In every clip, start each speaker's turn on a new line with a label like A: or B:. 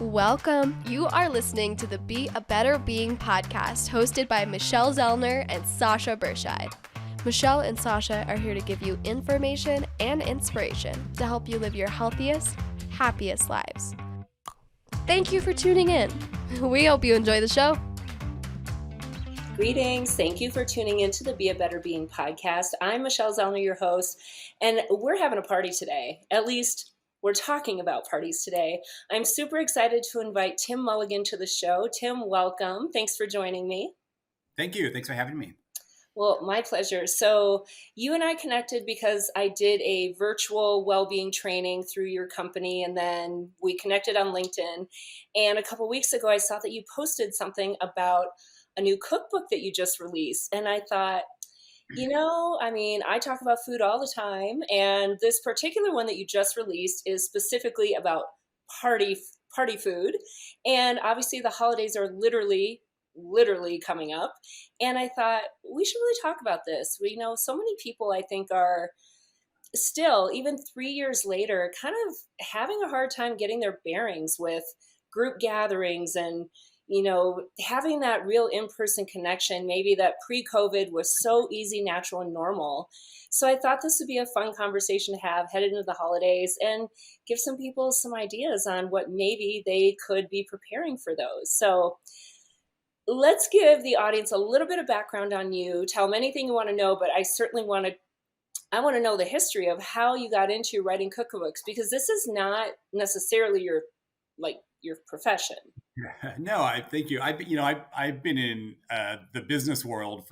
A: Welcome. You are listening to the Be a Better Being podcast, hosted by Michelle Zellner and Sasha Berscheid. Michelle and Sasha are here to give you information and inspiration to help you live your healthiest, happiest lives. Thank you for tuning in. We hope you enjoy the show.
B: Greetings. Thank you for tuning into the Be a Better Being podcast. I'm Michelle Zellner, your host, and we're having a party today. At least we're talking about parties today. I'm super excited to invite Tim Mulligan to the show. Tim, welcome. Thanks for joining me.
C: Thank you. Thanks for having me.
B: Well, my pleasure. So you and I connected because I did a virtual well-being training through your company, and then we connected on LinkedIn. And a couple weeks ago, I saw that you posted something about a new cookbook that you just released. And I thought, I talk about food all the time. And this particular one that you just released is specifically about party food. And obviously the holidays are literally coming up. And I thought we should really talk about this. So many people I think are still, even 3 years later, kind of having a hard time getting their bearings with group gatherings and having that real in-person connection, maybe that pre-COVID was so easy, natural, and normal. So I thought this would be a fun conversation to have headed into the holidays and give some people some ideas on what maybe they could be preparing for those. So let's give the audience a little bit of background on you. Tell them anything you want to know, but I want to know the history of how you got into writing cookbooks, because this is not necessarily your profession.
C: No, thank you. I've been in the business world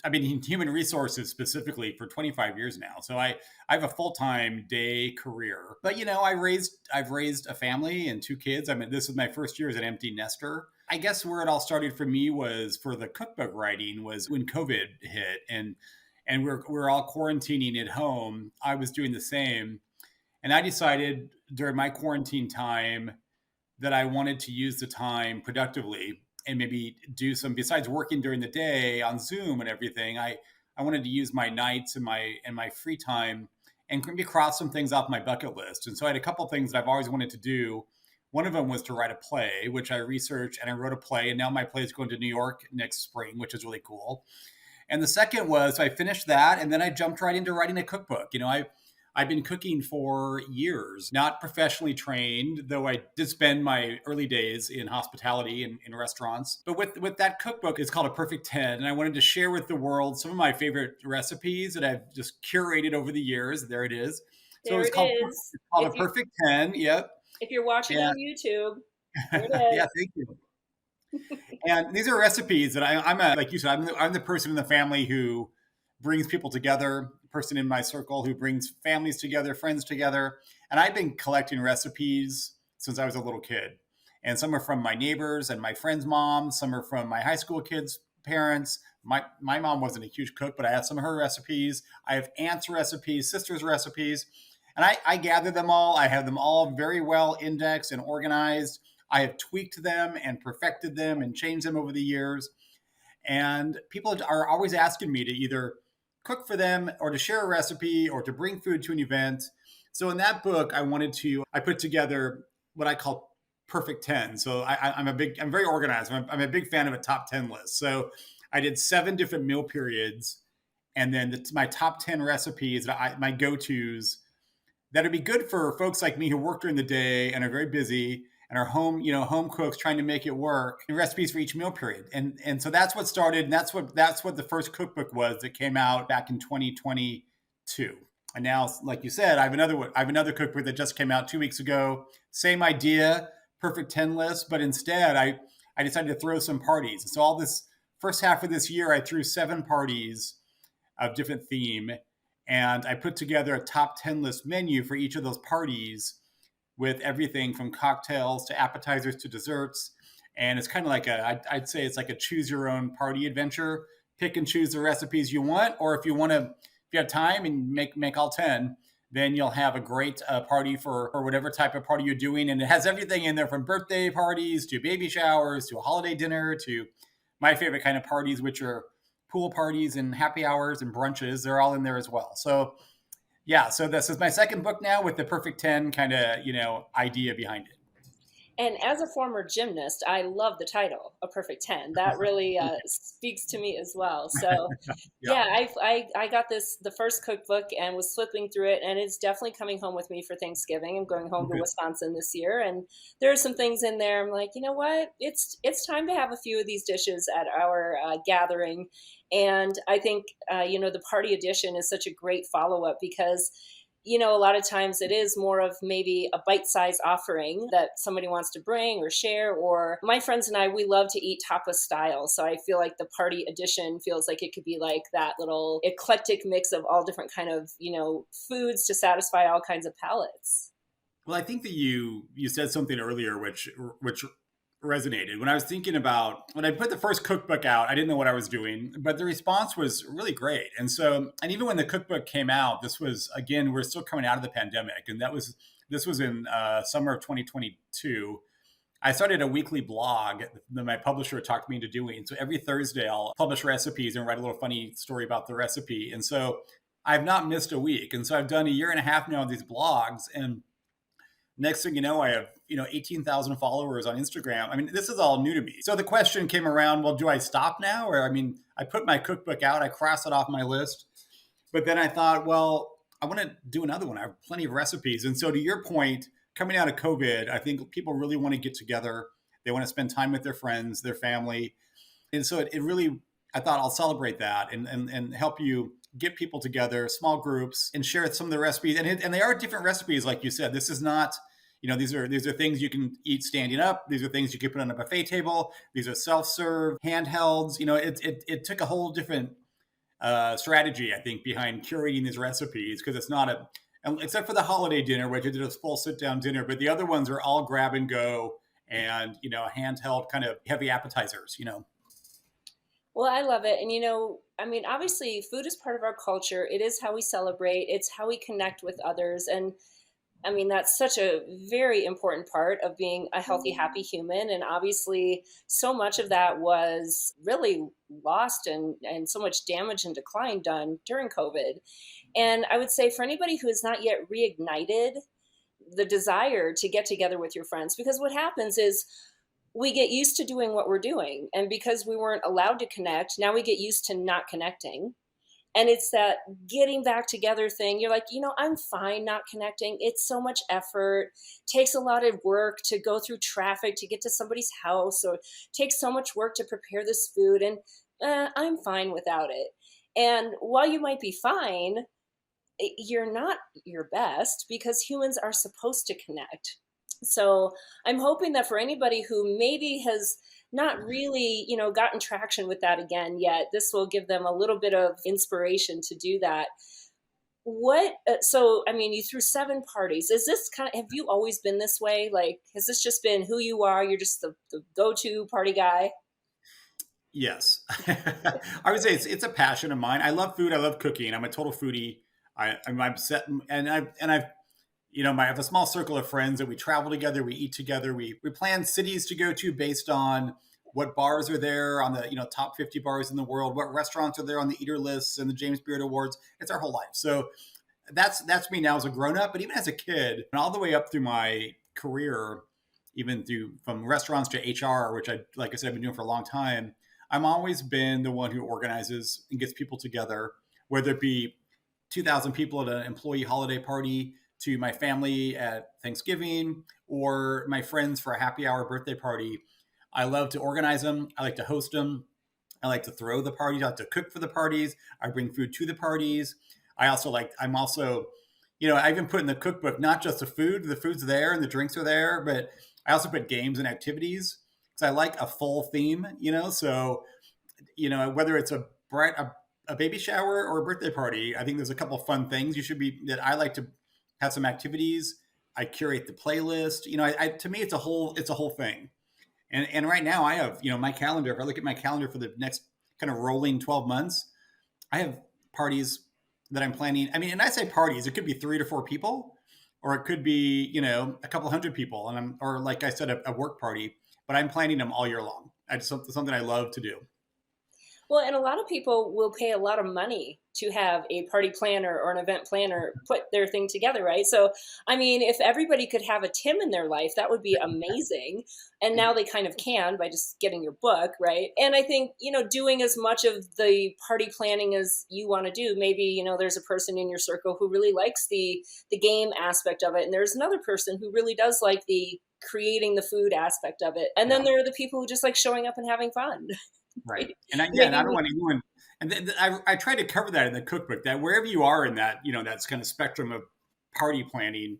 C: I've been in human resources specifically for 25 years now. So I have a full-time day career. But I've raised a family and 2 kids. This is my first year as an empty nester. I guess where it all started for me was for the cookbook writing was when COVID hit and we're all quarantining at home. I was doing the same. And I decided during my quarantine time that I wanted to use the time productively and maybe do some, besides working during the day on Zoom and everything, I wanted to use my nights and my free time and maybe cross some things off my bucket list. And so I had a couple of things that I've always wanted to do. One of them was to write a play, which I researched, and I wrote a play, and now my play is going to New York next spring, which is really cool. And the second was I finished that, and then I jumped right into writing a cookbook. I've been cooking for years, not professionally trained, though I did spend my early days in hospitality and in restaurants. But with that cookbook, it's called A Perfect 10. And I wanted to share with the world some of my favorite recipes that I've just curated over the years. There it is. So it's called A Perfect 10. Yep.
B: If you're watching on YouTube, there it is.
C: Yeah, thank you. And these are recipes that like you said, I'm the person in the family who brings people together, person in my circle who brings families together, friends together. And I've been collecting recipes since I was a little kid. And some are from my neighbors and my friends' moms. Some are from my high school kids' parents. My mom wasn't a huge cook, but I have some of her recipes. I have aunts' recipes, sisters' recipes. And I gather them all. I have them all very well indexed and organized. I have tweaked them and perfected them and changed them over the years. And people are always asking me to either cook for them or to share a recipe or to bring food to an event. So in that book, I put together what I call Perfect 10. So I'm very organized. I'm a big fan of a top 10 list. So I did 7 different meal periods, and then my top 10 recipes, my go-tos that would be good for folks like me who work during the day and are very busy and are home cooks trying to make it work, and recipes for each meal period. And so that's what started. And that's what the first cookbook was that came out back in 2022. And now, like you said, I have another cookbook that just came out 2 weeks ago. Same idea, Perfect 10 list, but instead I decided to throw some parties. So all this first half of this year, I threw 7 parties of different theme. And I put together a top 10 list menu for each of those parties, with everything from cocktails to appetizers to desserts. And it's kind of like I'd say it's like a choose your own party adventure. Pick and choose the recipes you want, or if you have time and make all 10, then you'll have a great party for whatever type of party you're doing. And it has everything in there from birthday parties to baby showers to a holiday dinner to my favorite kind of parties, which are pool parties and happy hours and brunches. They're all in there as well. So yeah, so this is my second book now with the Perfect 10 kind of, idea behind it.
B: And as a former gymnast, I love the title, A Perfect 10. That really speaks to me as well. So
C: Yeah.
B: yeah, I got the first cookbook and was flipping through it, and it's definitely coming home with me for Thanksgiving. I'm going home to
C: Okay.
B: Wisconsin this year, and there are some things in there. I'm like, you know what? It's time to have a few of these dishes at our gathering, and I think the party edition is such a great follow up because a lot of times it is more of maybe a bite-sized offering that somebody wants to bring or share. Or my friends and I, we love to eat tapas style. So I feel like the party edition feels like it could be like that little eclectic mix of all different kind of, foods to satisfy all kinds of palates.
C: Well, I think that you said something earlier which resonated. When I was thinking about when I put the first cookbook out, I didn't know what I was doing, but the response was really great. And even when the cookbook came out, this was again we're still coming out of the pandemic, and this was in summer of 2022. I started a weekly blog that my publisher talked me into doing. So every Thursday, I'll publish recipes and write a little funny story about the recipe. And so I've not missed a week. And so I've done a year and a half now of these blogs. And next thing you know, I have 18,000 followers on Instagram. I mean, this is all new to me. So the question came around, well, do I stop now? Or I mean, I put my cookbook out, I crossed it off my list. But then I thought, well, I want to do another one. I have plenty of recipes. And so to your point, coming out of COVID, I think people really want to get together. They want to spend time with their friends, their family. And so it really, I thought I'll celebrate that and help you get people together, small groups, and share some of the recipes. And they are different recipes, like you said. This is not, these are things you can eat standing up. These are things you can put on a buffet table. These are self-serve handhelds. It took a whole different strategy, I think, behind curating these recipes because it's not except for the holiday dinner, which I did a full sit-down dinner, but the other ones are all grab and go and handheld kind of heavy appetizers.
B: Well, I love it. And, I mean, obviously, food is part of our culture. It is how we celebrate, it's how we connect with others. And I mean, that's such a very important part of being a healthy, happy human. And obviously, so much of that was really lost and so much damage and decline done during COVID. And I would say for anybody who has not yet reignited the desire to get together with your friends, because what happens is we get used to doing what we're doing. And because we weren't allowed to connect, now we get used to not connecting. And it's that getting back together thing. You're like, I'm fine not connecting. It's so much effort, takes a lot of work to go through traffic to get to somebody's house, or takes so much work to prepare this food. And I'm fine without it. And while you might be fine, you're not your best because humans are supposed to connect. So I'm hoping that for anybody who maybe has not really, gotten traction with that again yet, this will give them a little bit of inspiration to do that. So, I mean, you threw 7 parties. Is this have you always been this way? Like, has this just been who you are? You're just the go-to party guy?
C: Yes. I would say it's a passion of mine. I love food. I love cooking. I'm a total foodie. I'm set I have a small circle of friends that we travel together, we eat together, we plan cities to go to based on what bars are there on the top 50 bars in the world, what restaurants are there on the eater lists and the James Beard Awards. It's our whole life. So that's me now as a grown up, but even as a kid and all the way up through my career, even through from restaurants to HR, which like I said, I've been doing for a long time. I'm always been the one who organizes and gets people together, whether it be 2,000 people at an employee holiday party, to my family at Thanksgiving, or my friends for a happy hour birthday party. I love to organize them. I like to host them. I like to throw the parties. I like to cook for the parties. I bring food to the parties. I even put in the cookbook, not just the food's there and the drinks are there, but I also put games and activities because I like a full theme, so, whether it's a baby shower or a birthday party, I think there's a couple of fun things that I like to have some activities. I curate the playlist. To me, it's a whole thing. And right now I have, my calendar. If I look at my calendar for the next kind of rolling 12 months, I have parties that I'm planning. I mean, and I say parties, it could be 3 to 4 people, or it could be, a couple hundred people. Or like I said, a work party, but I'm planning them all year long. It's something I love to do.
B: Well, and a lot of people will pay a lot of money to have a party planner or an event planner put their thing together, right? So, I mean, if everybody could have a Tim in their life, that would be amazing. And now they kind of can by just getting your book, right? And I think, doing as much of the party planning as you want to do. Maybe, there's a person in your circle who really likes the game aspect of it, and there's another person who really does like the creating the food aspect of it. And then
C: Yeah.
B: there are the people who just like showing up and having fun.
C: Right.
B: Right?
C: And
B: Maybe
C: I don't
B: we
C: want anyone, and I try to cover that in the cookbook, that wherever you are in that, that's kind of spectrum of party planning,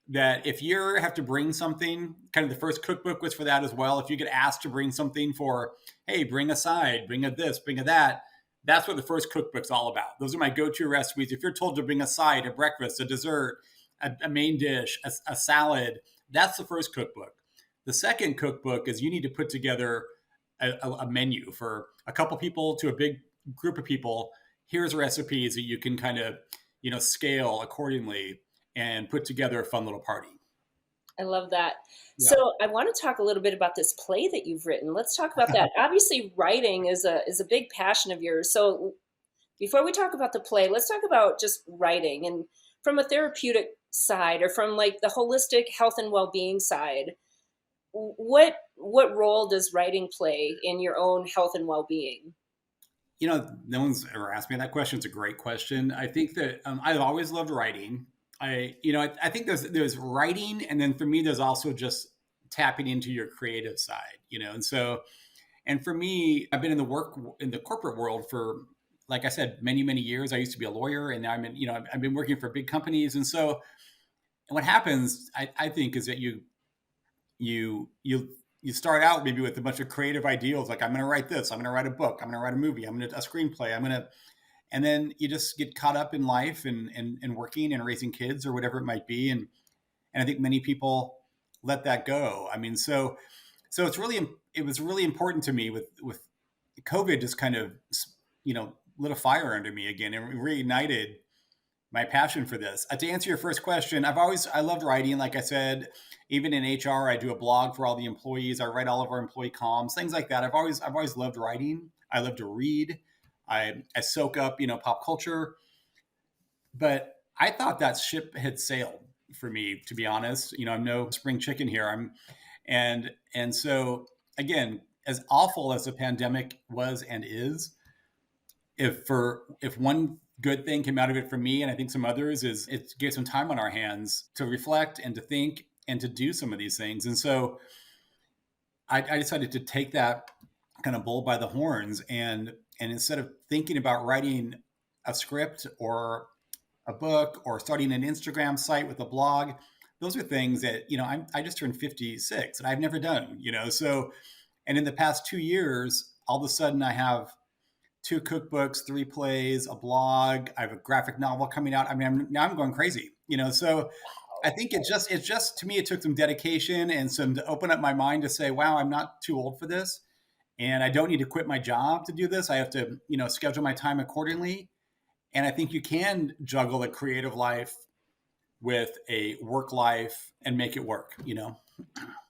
C: that if you have to bring something, kind of the first cookbook was for that as well. If you get asked to bring something for, hey, bring a side, bring a this, bring a that, that's what the first cookbook's all about. Those are my go-to recipes. If you're told to bring a side, a breakfast, a dessert, a main dish, a salad, that's the first cookbook. The second cookbook is you need to put together a menu for a couple people to a big group of people. Here's recipes that you can kind of, scale accordingly and put together a fun little party.
B: I love that.
C: Yeah.
B: So I want to talk a little bit about this play that you've written. Let's talk about that. Obviously, writing is a big passion of yours. So before we talk about the play, let's talk about just writing and from a therapeutic side or from like the holistic health and well-being side. What role does writing play in your own health and well-being?
C: No one's ever asked me that question. It's a great question. I think that I've always loved writing. I think there's writing, and then for me, there's also just tapping into your creative side. And for me, I've been in the corporate world for, like I said, many many years. I used to be a lawyer, and now I've been working for big companies, and so what happens, I think, is that you you start out maybe with a bunch of creative ideals, like I'm going to write this, I'm going to write a book, I'm going to write a movie, I'm going to a screenplay, and then you just get caught up in life and working and raising kids or whatever it might be, and I think many people let that go. I mean, so it was really important to me with COVID, just kind of lit a fire under me again and reignited my passion for this. To answer your first question, I loved writing. Like I said, even in HR, I do a blog for all the employees. I write all of our employee comms, things like that. I've always loved writing. I love to read. I soak up, pop culture. But I thought that ship had sailed for me, to be honest. I'm no spring chicken here. And so again, as awful as the pandemic was and is, if one good thing came out of it for me, and I think some others, is it gave some time on our hands to reflect and to think and to do some of these things. And so I decided to take that kind of bull by the horns, and instead of thinking about writing a script or a book or starting an Instagram site with a blog, those are things that, I just turned 56 and I've never done, so, and in the past 2 years, all of a sudden I have 2 cookbooks, 3 plays, a blog. I have a graphic novel coming out. I mean, now I'm going crazy, so I think it's just, to me, it took some dedication and some to open up my mind to say, wow, I'm not too old for this. And I don't need to quit my job to do this. I have to, schedule my time accordingly. And I think you can juggle a creative life with a work life and make it work.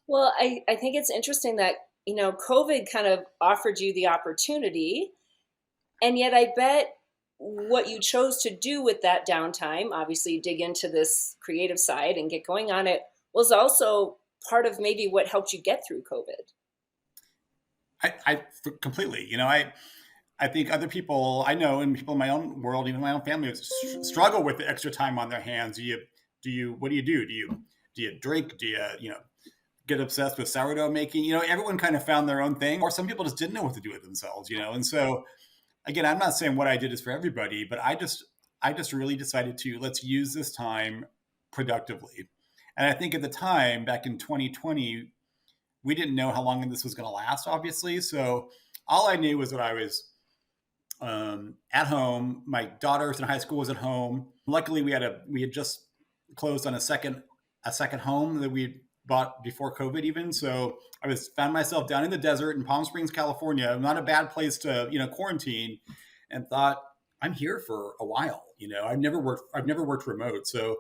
B: Well, I think it's interesting that, COVID kind of offered you the opportunity. And yet I bet what you chose to do with that downtime, obviously dig into this creative side and get going on it, was also part of maybe what helped you get through COVID.
C: I completely, I think other people I know, and people in my own world, even my own family, struggle with the extra time on their hands. What do you do? Do you drink? Do you get obsessed with sourdough making? Everyone kind of found their own thing, or some people just didn't know what to do with themselves. And so again, I'm not saying what I did is for everybody, but I just really decided to let's use this time productively. And I think at the time, back in 2020, we didn't know how long this was going to last, obviously. So all I knew was that I was at home. My daughter was in high school, was at home. Luckily, we had just closed on a second home that we bought before COVID even. So I found myself down in the desert in Palm Springs, California. Not a bad place to, quarantine, and thought, I'm here for a while. I've never worked remote. So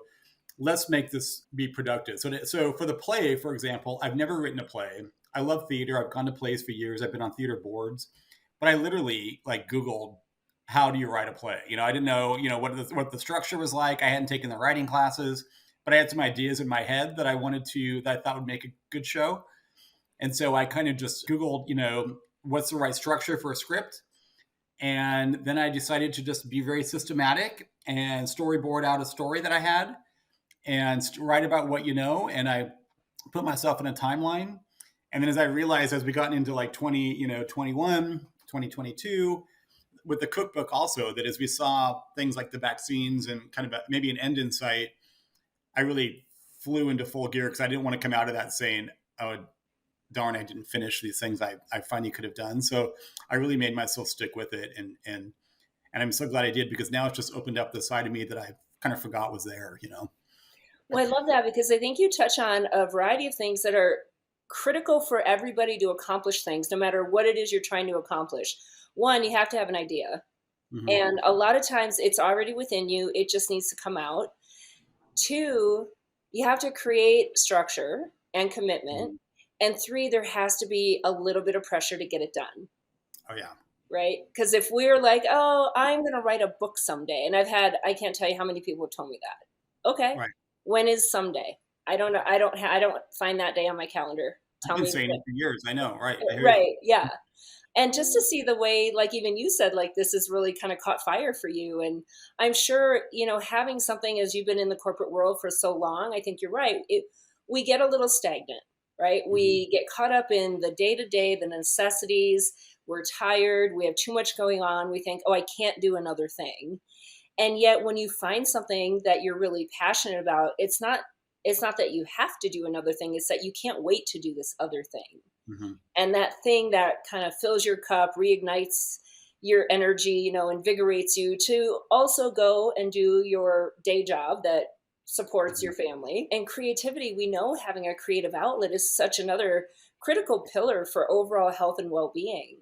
C: let's make this be productive. So for the play, for example, I've never written a play. I love theater. I've gone to plays for years. I've been on theater boards, but I literally like Googled, how do you write a play? I didn't know, what the structure was like. I hadn't taken the writing classes, but I had some ideas in my head that I thought would make a good show. And so I kind of just Googled, what's the right structure for a script. And then I decided to just be very systematic and storyboard out a story that I had and write about what and I put myself in a timeline. And then as I realized, as we got into like 2022, with the cookbook also, that as we saw things like the vaccines and kind of maybe an end in sight, I really flew into full gear because I didn't want to come out of that saying, oh, darn, I didn't finish these things I finally could have done. So I really made myself stick with it. And I'm so glad I did, because now it's just opened up the side of me that I kind of forgot was there.
B: Well, I love that, because I think you touch on a variety of things that are critical for everybody to accomplish things, no matter what it is you're trying to accomplish. One, you have to have an idea.
C: Mm-hmm.
B: And a lot of times it's already within you. It just needs to come out. Two, you have to create structure and commitment.
C: Mm-hmm.
B: And three, there has to be a little bit of pressure to get it done.
C: Oh, yeah.
B: Right? Because if we're like, oh, I'm going to write a book someday. And I can't tell you how many people have told me that. Okay.
C: Right.
B: When is someday? I don't know. I don't find that day on my calendar.
C: I've been saying it for years. I know. Right.
B: Right. Yeah. And just to see the way, like even you said, like this has really kind of caught fire for you. And I'm sure, having something, as you've been in the corporate world for so long, I think you're right. We get a little stagnant, right? Mm-hmm. We get caught up in the day-to-day, the necessities. We're tired. We have too much going on. We think, oh, I can't do another thing. And yet when you find something that you're really passionate about, it's not that you have to do another thing. It's that you can't wait to do this other thing. Mm-hmm. And that thing that kind of fills your cup, reignites your energy, invigorates you to also go and do your day job that supports your family. And creativity, we know having a creative outlet is such another critical pillar for overall health and well-being.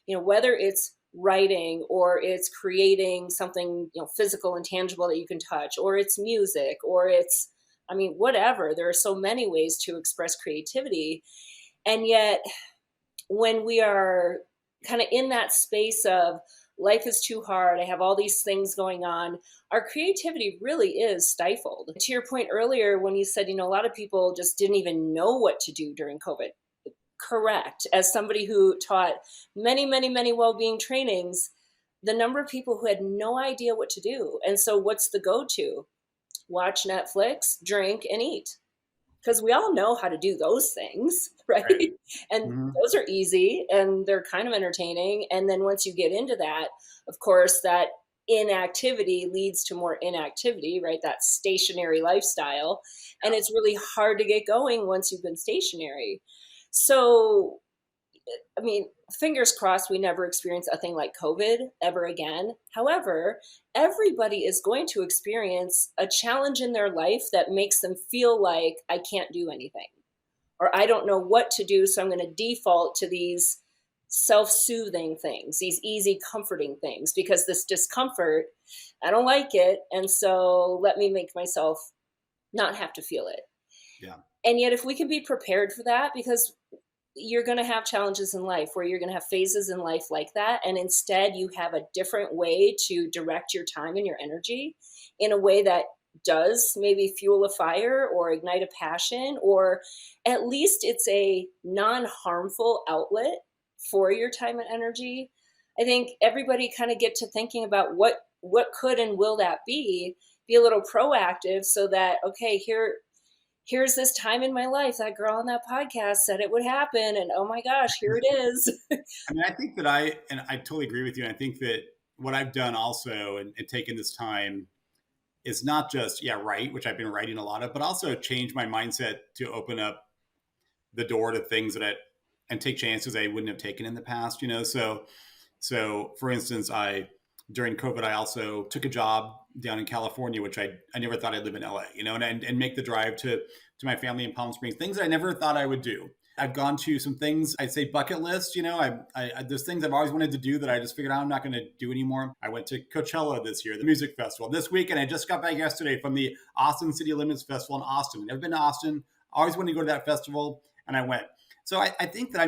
B: Whether it's writing or it's creating something, physical and tangible that you can touch, or it's music, or it's, whatever. There are so many ways to express creativity. And yet when we are kind of in that space of life is too hard, I have all these things going on, our creativity really is stifled. To your point earlier, when you said, a lot of people just didn't even know what to do during COVID. Correct. As somebody who taught many, many, many well-being trainings, the number of people who had no idea what to do. And so what's the go-to? Watch Netflix, drink, and eat. Because we all know how to do those things, right? And mm-hmm. those are easy and they're kind of entertaining. And then once you get into that, of course, that inactivity leads to more inactivity, right? That stationary lifestyle. And it's really hard to get going once you've been stationary. So, fingers crossed we never experience a thing like COVID ever again. However, everybody is going to experience a challenge in their life that makes them feel like I can't do anything, or I don't know what to do, so I'm going to default to these self-soothing things, these easy, comforting things, because this discomfort, I don't like it, and so let me make myself not have to feel it.
C: Yeah.
B: And yet if we can be prepared for that, because you're going to have challenges in life where you're going to have phases in life like that. And instead you have a different way to direct your time and your energy in a way that does maybe fuel a fire or ignite a passion, or at least it's a non-harmful outlet for your time and energy. I think everybody kind of get to thinking about what could and will that be a little proactive, so that, okay, here's this time in my life that girl on that podcast said it would happen, and oh my gosh, here it is.
C: I think that I totally agree with you. And I think that what I've done also and taken this time is not just, write, which I've been writing a lot of, but also change my mindset to open up the door to things and take chances I wouldn't have taken in the past, So for instance, during COVID, I also took a job down in California, which I never thought I'd live in LA, and make the drive to my family in Palm Springs, things that I never thought I would do. I've gone to some things, I'd say bucket list, there's things I've always wanted to do that I just figured out I'm not going to do anymore. I went to Coachella this year, the music festival. This weekend, I just got back yesterday from the Austin City Limits Festival in Austin. I've never been to Austin, always wanted to go to that festival, and I went. So I think that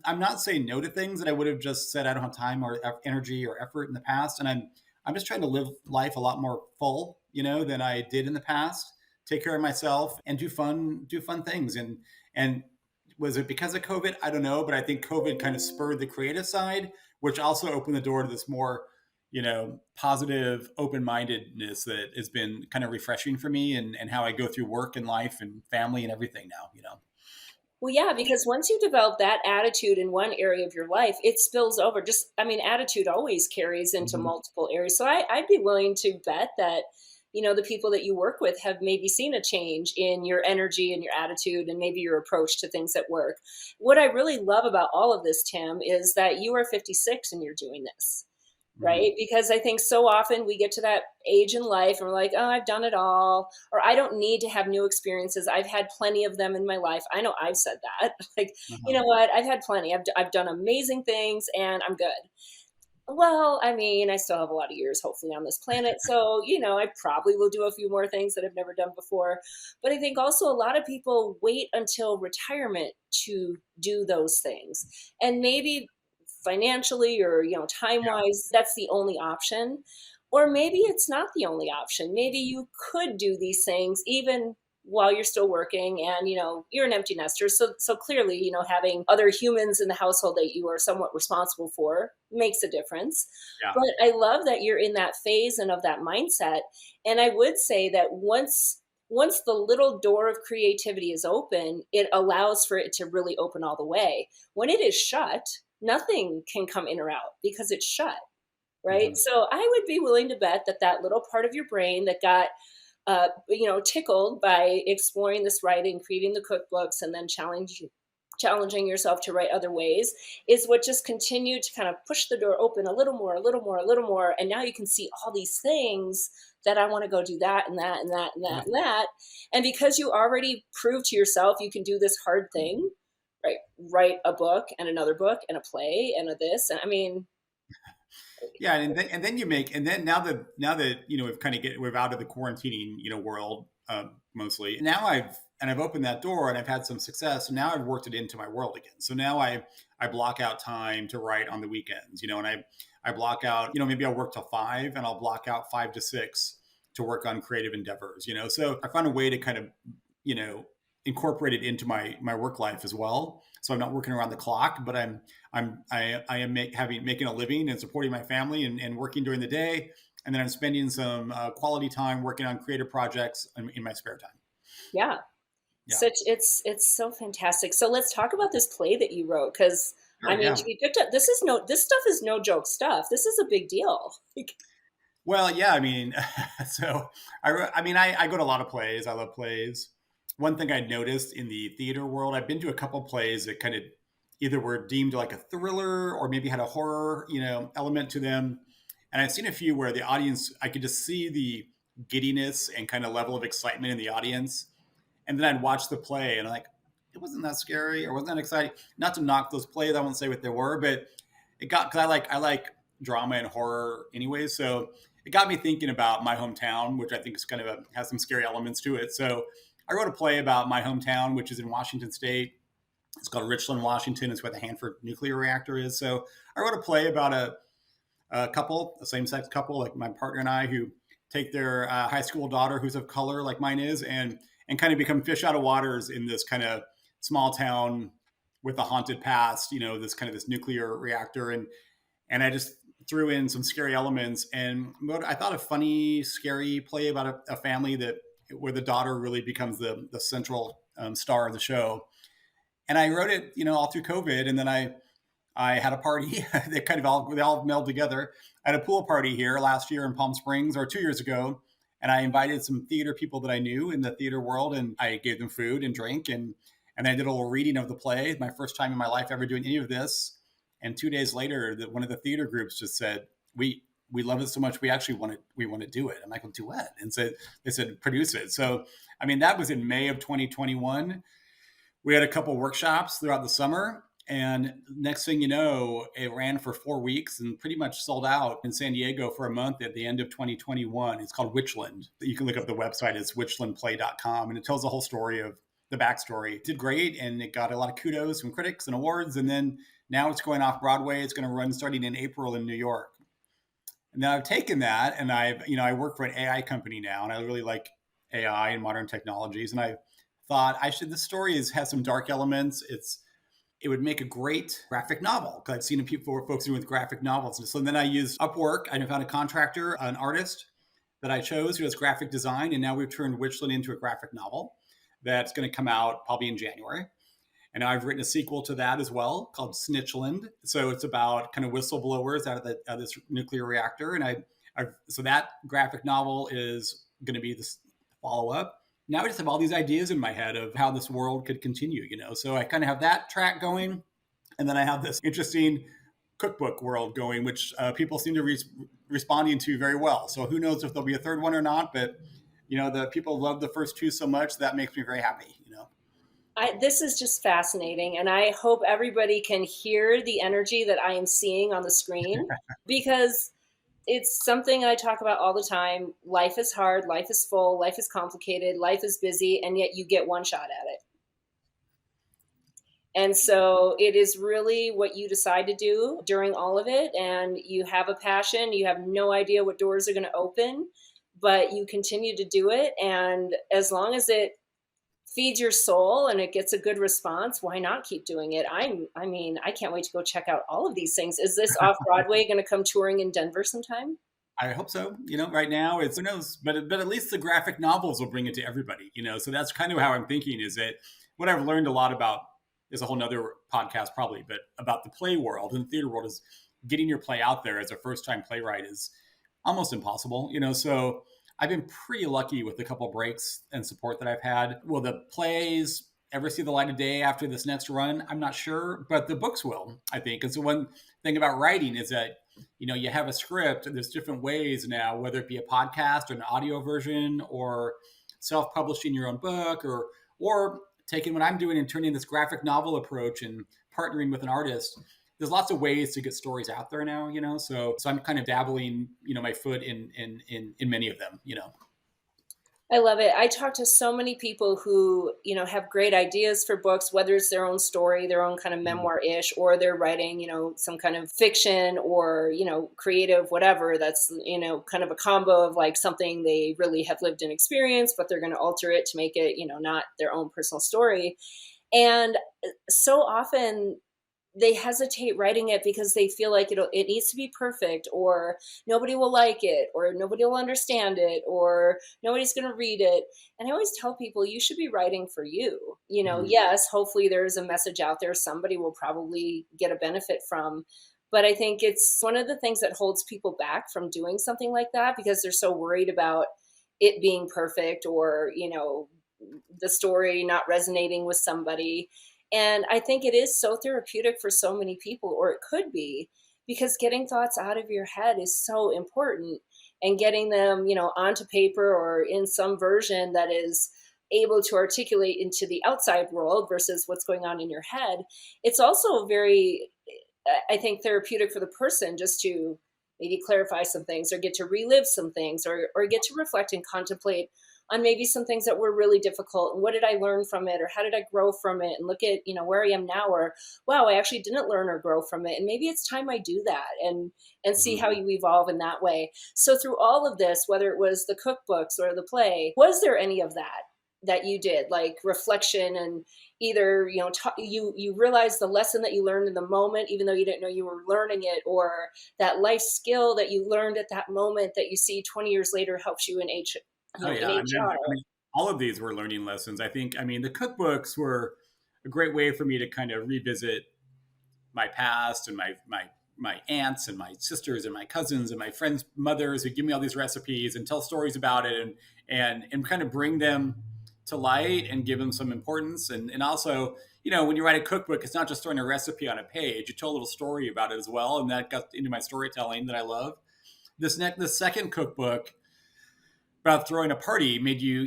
C: I'm not saying no to things that I would have just said I don't have time or energy or effort in the past, and I'm just trying to live life a lot more full, than I did in the past. Take care of myself and do fun things. And was it because of COVID? I don't know, but I think COVID kind of spurred the creative side, which also opened the door to this more positive open-mindedness that has been kind of refreshing for me and how I go through work and life and family and everything now.
B: Well, yeah, because once you develop that attitude in one area of your life, it spills over. Attitude always carries into
C: Mhm.
B: multiple areas. So I'd be willing to bet that, the people that you work with have maybe seen a change in your energy and your attitude and maybe your approach to things at work. What I really love about all of this, Tim, is that you are 56 and you're doing this.
C: Mhm.
B: Right? Because I think so often we get to that age in life and we're like, oh, I've done it all, or I don't need to have new experiences. I've had plenty of them in my life. I know I've said that. Like, you
C: Uh-huh.
B: know what? I've had plenty. I've done amazing things and I'm good. Well, I mean, I still have a lot of years, hopefully, on this planet. So, I probably will do a few more things that I've never done before. But I think also a lot of people wait until retirement to do those things. And maybe financially or, time
C: Yeah.
B: wise, that's the only option. Or maybe it's not the only option. Maybe you could do these things even while you're still working and you're an empty nester, so clearly having other humans in the household that you are somewhat responsible for makes a difference.
C: Yeah.
B: But I love that you're in that phase and of that mindset, and I would say that once the little door of creativity is open, it allows for it to really open all the way. When it is shut, nothing can come in or out because it's shut, right?
C: Mhm.
B: So I would be willing to bet that that little part of your brain that got tickled by exploring this writing, creating the cookbooks, and then challenging yourself to write other ways is what just continued to kind of push the door open a little more, a little more, a little more. And now you can see all these things that I want to go do that and that and that and that and that. And because you already proved to yourself you can do this hard thing, right? Write a book and another book and a play and a this. And I mean,
C: Yeah, and then you make and then now that we've out of the quarantining world mostly. Now I've opened that door and I've had some success. And now I've worked it into my world again. So now I block out time to write on the weekends, and I block out, maybe I'll work till 5 and I'll block out 5 to 6 to work on creative endeavors. So I found a way to kind of you know incorporate it into my work life as well. So I'm not working around the clock, but I am making a living and supporting my family and working during the day, and then I'm spending some quality time working on creative projects in my spare time.
B: yeah,
C: Yeah,
B: it's so fantastic. So let's talk about this play that you wrote, because I
C: sure.
B: mean,
C: Yeah.
B: to be picked up, this stuff is no joke stuff. This is a big deal. Like,
C: Well, yeah. I mean, so I go to a lot of plays. I love plays. One thing I noticed in the theater world, I've been to a couple plays that kind of either were deemed like a thriller or maybe had a horror, element to them. And I've seen a few where the audience, I could just see the giddiness and kind of level of excitement in the audience. And then I'd watch the play and I'm like, it wasn't that scary or wasn't that exciting. Not to knock those plays, I won't say what they were, but it got because I like drama and horror anyway. So it got me thinking about my hometown, which I think is kind of has some scary elements to it. So I wrote a play about my hometown, which is in Washington State. It's called Richland, Washington. It's where the Hanford nuclear reactor is. So I wrote a play about a couple, a same-sex couple, like my partner and I, who take their high school daughter, who's of color, like mine is, and kind of become fish out of waters in this kind of small town with a haunted past. This kind of this nuclear reactor, and I just threw in some scary elements and I thought a funny, scary play about a family that where the daughter really becomes the central star of the show. And I wrote it, all through COVID, and then I had a party that kind of they all melded together. I had a pool party here last year in Palm Springs, or 2 years ago, and I invited some theater people that I knew in the theater world, and I gave them food and drink, and I did a little reading of the play. My first time in my life ever doing any of this. And 2 days later, one of the theater groups just said, "We love it so much. We want to do it." I'm like, "Well, do what?" And so they said, "Produce it." So I mean, that was in May of 2021. We had a couple workshops throughout the summer. And next thing you know, it ran for 4 weeks and pretty much sold out in San Diego for a month at the end of 2021. It's called Witchland. You can look up the website. It's witchlandplay.com. And it tells the whole story of the backstory. It did great, and it got a lot of kudos from critics and awards. And then now it's going off Broadway. It's going to run starting in April in New York. And now I've taken that, and I work for an AI company now, and I really like AI and modern technologies. And I thought this story has some dark elements. It would make a great graphic novel, because I've seen folks doing with graphic novels. And so then I used Upwork. I found a contractor, an artist that I chose who does graphic design. And now we've turned Witchland into a graphic novel that's going to come out probably in January. And I've written a sequel to that as well called Snitchland. So it's about kind of whistleblowers out of this nuclear reactor. And so that graphic novel is going to be this follow-up. Now I just have all these ideas in my head of how this world could continue, So I kind of have that track going. And then I have this interesting cookbook world going, which people seem to responding to very well. So who knows if there'll be a third one or not, but the people love the first two so much that makes me very happy.
B: This is just fascinating, and I hope everybody can hear the energy that I am seeing on the screen, because it's something I talk about all the time. Life is hard, life is full, life is complicated, life is busy, and yet you get one shot at it. And so it is really what you decide to do during all of it, and you have a passion, you have no idea what doors are going to open, but you continue to do it, and as long as it feeds your soul and it gets a good response, why not keep doing it? I can't wait to go check out all of these things. Is this off Broadway going to come touring in Denver sometime?
C: I hope so. Right now who knows, but at least the graphic novels will bring it to everybody, so that's kind of how I'm thinking. Is that what I've learned a lot about, is a whole nother podcast probably, but about the play world and the theater world, is getting your play out there as a first time playwright is almost impossible, so I've been pretty lucky with a couple of breaks and support that I've had. Will the plays ever see the light of day after this next run? I'm not sure, but the books will, I think. And so one thing about writing is that, you have a script, and there's different ways now, whether it be a podcast or an audio version, or self-publishing your own book, or taking what I'm doing and turning this graphic novel approach and partnering with an artist. There's lots of ways to get stories out there now, so I'm kind of dabbling, my foot in many of them,
B: I love it. I talk to so many people who, have great ideas for books, whether it's their own story, their own kind of memoir-ish, or they're writing, some kind of fiction or, creative, whatever. That's, kind of a combo of like something they really have lived and experienced, but they're going to alter it to make it, not their own personal story. And so often they hesitate writing it because they feel like it needs to be perfect, or nobody will like it, or nobody will understand it, or nobody's going to read it. And I always tell people, you should be writing for you. Yes, hopefully there's a message out there somebody will probably get a benefit from. But I think it's one of the things that holds people back from doing something like that, because they're so worried about it being perfect, or, the story not resonating with somebody. And I think it is so therapeutic for so many people, or it could be, because getting thoughts out of your head is so important, and getting them, onto paper or in some version that is able to articulate into the outside world versus what's going on in your head. It's also very, I think, therapeutic for the person just to maybe clarify some things, or get to relive some things, or get to reflect and contemplate on maybe some things that were really difficult, and what did I learn from it, or how did I grow from it, and look at, where I am now, or wow, I actually didn't learn or grow from it, and maybe it's time I do that, and see how you evolve in that way. So through all of this, whether it was the cookbooks or the play, was there any of that you did, like reflection, and either you realized the lesson that you learned in the moment, even though you didn't know you were learning it, or that life skill that you learned at that moment that you see 20 years later helps you in HR?
C: All of these were learning lessons. I think, the cookbooks were a great way for me to kind of revisit my past, and my aunts and my sisters and my cousins and my friends' mothers who give me all these recipes and tell stories about it, and kind of bring them to light and give them some importance. And also, when you write a cookbook, it's not just throwing a recipe on a page. You tell a little story about it as well. And that got into my storytelling that I love. The second cookbook about throwing a party made you,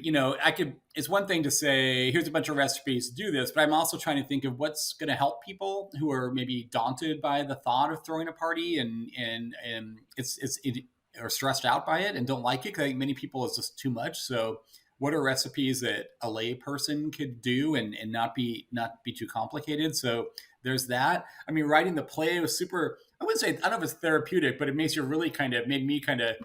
C: it's one thing to say, here's a bunch of recipes to do this, but I'm also trying to think of what's going to help people who are maybe daunted by the thought of throwing a party, and or stressed out by it and don't like it, because I think many people it's just too much. So what are recipes that a lay person could do and not be too complicated. So there's that. I mean, writing the play was super, I wouldn't say, I don't know if it's therapeutic, but it makes you really made me kind of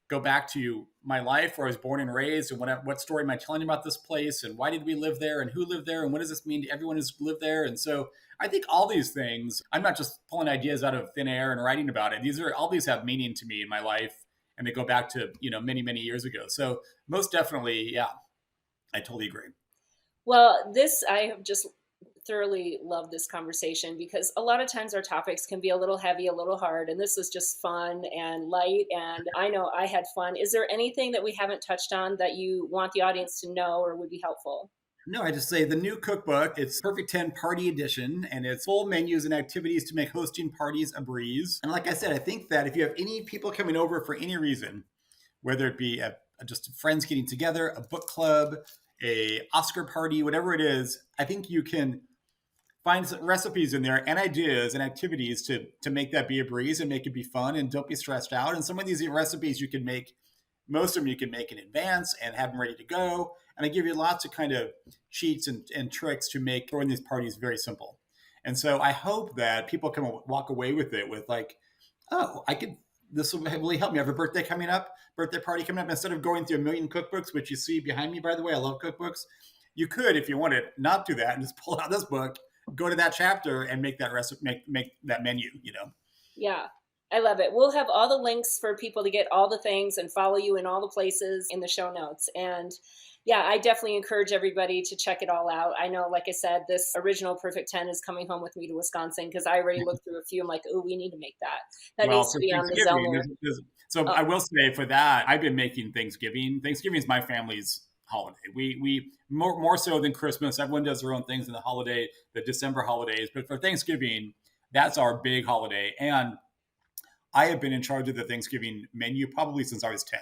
C: go back to my life where I was born and raised, and what story am I telling about this place, and why did we live there, and who lived there, and what does this mean to everyone who's lived there? And so I think all these things, I'm not just pulling ideas out of thin air and writing about it. All these have meaning to me in my life, and they go back to, many, many years ago. So most definitely, yeah, I totally agree.
B: Well, I have just thoroughly love this conversation because a lot of times our topics can be a little heavy, a little hard, and this was just fun and light. And I know I had fun. Is there anything that we haven't touched on that you want the audience to know or would be helpful?
C: No, I just say the new cookbook, it's Perfect 10 Party Edition, and it's full menus and activities to make hosting parties a breeze. And like I said, I think that if you have any people coming over for any reason, whether it be just friends getting together, a book club, a Oscar party, whatever it is, I think you can find some recipes in there and ideas and activities to make that be a breeze and make it be fun, and don't be stressed out. And some of these recipes you can make, most of them you can make in advance and have them ready to go. And I give you lots of kind of cheats and tricks to make throwing these parties very simple. And so I hope that people can walk away with it with like, oh, this will really help me. I have a birthday party coming up. Instead of going through a million cookbooks, which you see behind me, by the way, I love cookbooks. You could, if you wanted, not do that and just pull out this book, go to that chapter and make that recipe, make that menu,
B: Yeah, I love it. We'll have all the links for people to get all the things and follow you in all the places in the show notes. And yeah, I definitely encourage everybody to check it all out. I know, like I said, this original Perfect 10 is coming home with me to Wisconsin because I already looked through a few. I'm like, oh, we need to make that. That
C: Well,
B: needs to
C: for
B: be on the
C: Thanksgiving,
B: Zellner.
C: so I will say for that, I've been making Thanksgiving. Thanksgiving is my family's holiday. We more so than Christmas. Everyone does their own things in the December holidays, but for Thanksgiving, that's our big holiday. And I have been in charge of the Thanksgiving menu probably since I was 10.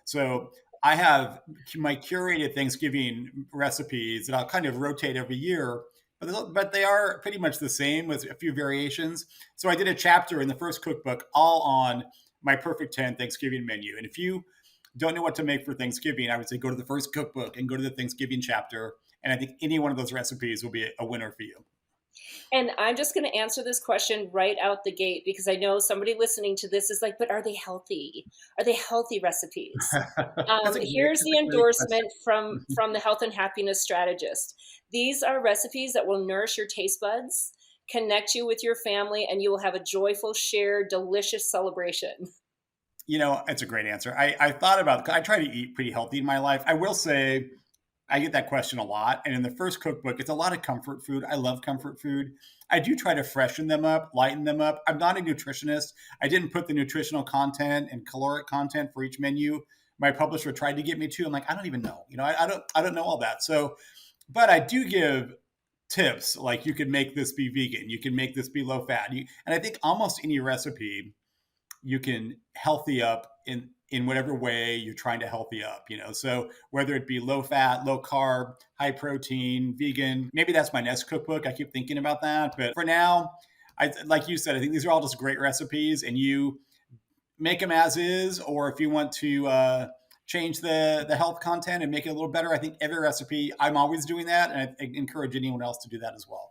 C: So I have my curated Thanksgiving recipes that I'll kind of rotate every year, but they are pretty much the same with a few variations. So I did a chapter in the first cookbook all on my Perfect 10 Thanksgiving menu. And if you don't know what to make for Thanksgiving, I would say go to the first cookbook and go to the Thanksgiving chapter. And I think any one of those recipes will be a winner for you.
B: And I'm just going to answer this question right out the gate because I know somebody listening to this is like, but are they healthy? Are they healthy recipes? Here's the endorsement from the health and happiness strategist. These are recipes that will nourish your taste buds, connect you with your family, and you will have a joyful, shared, delicious celebration.
C: It's a great answer. I thought about, I try to eat pretty healthy in my life. I will say I get that question a lot. And in the first cookbook, it's a lot of comfort food. I love comfort food. I do try to freshen them up, lighten them up. I'm not a nutritionist. I didn't put the nutritional content and caloric content for each menu. My publisher tried to get me to. I'm like, I don't even know. I don't know all that. So, but I do give tips like you can make this be vegan. You can make this be low fat. And I think almost any recipe you can healthy up in whatever way you're trying to healthy up, so whether it be low fat, low carb, high protein, vegan, maybe that's my next cookbook. I keep thinking about that. But for now, like you said, I think these are all just great recipes and you make them as is, or if you want to change the health content and make it a little better, I think every recipe, I'm always doing that. And I encourage anyone else to do that as well.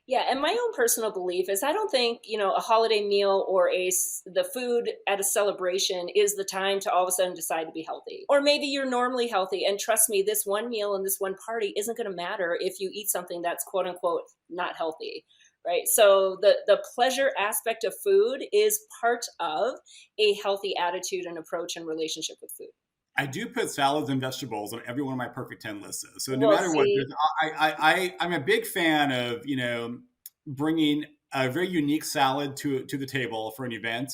B: Yeah, and my own personal belief is I don't think, a holiday meal or the food at a celebration is the time to all of a sudden decide to be healthy. Or maybe you're normally healthy, and trust me, this one meal and this one party isn't going to matter if you eat something that's quote unquote not healthy, right? So the pleasure aspect of food is part of a healthy attitude and approach and relationship with food.
C: I do put salads and vegetables on every one of my Perfect 10 lists. So no matter what, I'm a big fan of, bringing a very unique salad to the table for an event.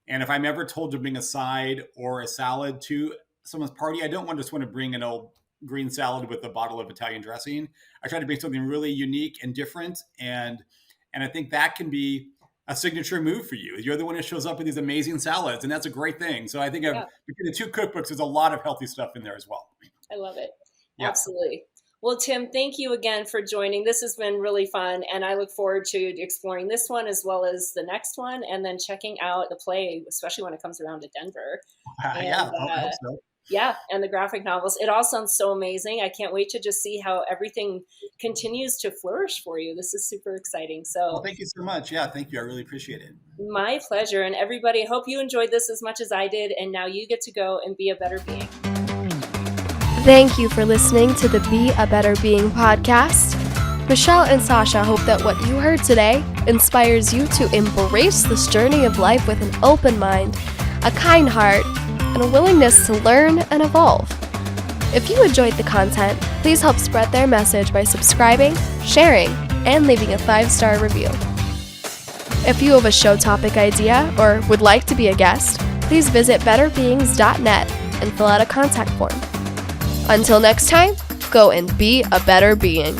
C: And if I'm ever told to bring a side or a salad to someone's party, I don't just want to bring an old green salad with a bottle of Italian dressing. I try to bring something really unique and different. And I think that can be a signature move for you. You're the one who shows up with these amazing salads, and that's a great thing. So I think between the two cookbooks, there's a lot of healthy stuff in there as well.
B: I love it.
C: Yeah.
B: Absolutely. Well, Tim, thank you again for joining. This has been really fun, and I look forward to exploring this one as well as the next one, and then checking out the play, especially when it comes around to Denver.
C: Yeah, I hope so.
B: Yeah, and the graphic novels. It all sounds so amazing. I can't wait to just see how everything continues to flourish for you. This is super exciting.
C: Well,
B: So
C: thank you so much. Yeah, thank you. I really appreciate it.
B: my pleasure. And everybody, hope you enjoyed this as much as I did. And now you get to go and be a better being.
A: Thank you for listening to the Be a Better Being podcast. Michelle and Sasha hope that what you heard today inspires you to embrace this journey of life with an open mind, a kind heart, and a willingness to learn and evolve. If you enjoyed the content, please help spread their message by subscribing, sharing, and leaving a 5-star review. If you have a show topic idea or would like to be a guest, please visit betterbeings.net and fill out a contact form. Until next time, go and be a better being.